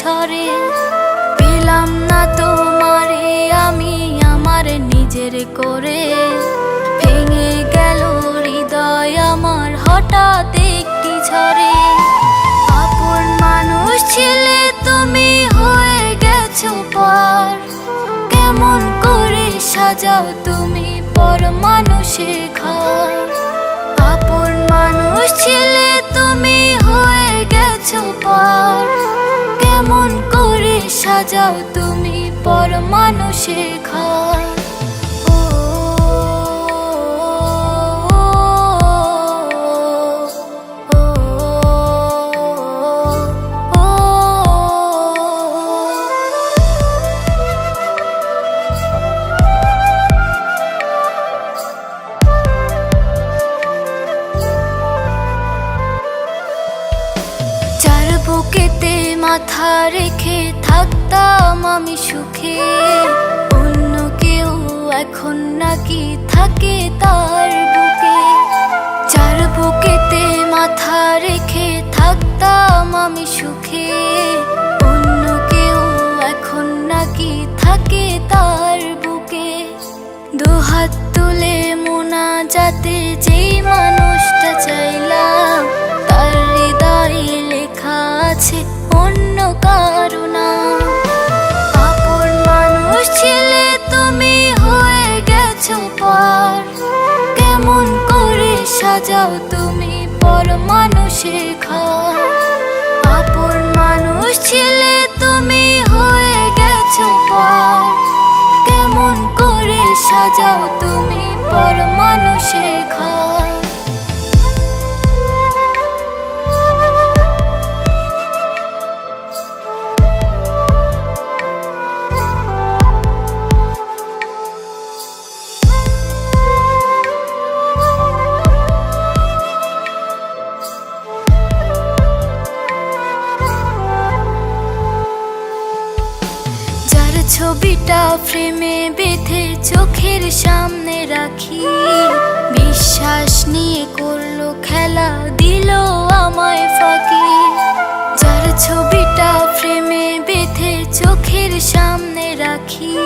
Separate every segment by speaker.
Speaker 1: ঝরে। পেলাম না তোমারে আমি আমার নিজের করে, ভেঙে গেল হৃদয় আমার হঠাৎ একটি ঝড়ে। আপন মানুষ ছিলে তুমি হয়ে গেছো পর, কেমন করে সাজাও তুমি পর মানুষের ঘর। আপন মানুষ ছিলে তুমি হয়ে গেছো পর, কেমন করে সাজাও তুমি পর মানুষের ঘর। বুকেতে মাথা রেখে থাকতাম আমি সুখে, অন্য কেউ এখন নাকি থাকে তার বুকে। যার বুকেতে মাথা রেখে থাকতাম আমি সুখে, অন্য কেউ এখন নাকি থাকে তার বুকে। দুহাত তুলে মোনাজাতে যেই মানুষটা চাইলাম, তার হৃদয়ে লেখা আছে অন্য কারো নাম। আপন মানুষ ছিলে তুমি হয়ে গেছো পর, কেমন করে সাজাও তুমি পর মানুষের ঘর। আপন মানুষ ছিলে তুমি হয়ে গেছো পর, কেমন করে সাজাও তুমি পর মানুষের ঘর। ছবিটা ফ্রেমে বেঁধে চোখের সামনে রাখি, বিশ্বাস নিয়ে করলো খেলা দিল আমায় ফাঁকি। যার ছবিটা ফ্রেমে বেঁধে চোখের সামনে রাখি,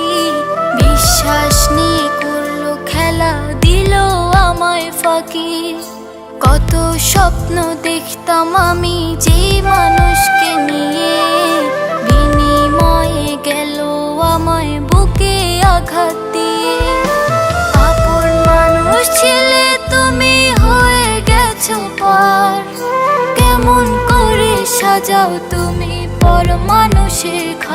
Speaker 1: বিশ্বাস নিয়ে করলো খেলা দিল আমায় ফাঁকি। কত স্বপ্ন দেখতাম আমি যেই মানুষকে নিয়ে, বিনিময়ে গেল আমায় বুকে আঘাত দিয়ে। আপন মানুষ ছিলে তুমি হয়ে গেছো পর, কেমন করে সাজাও তুমি পর মানুষের ঘর।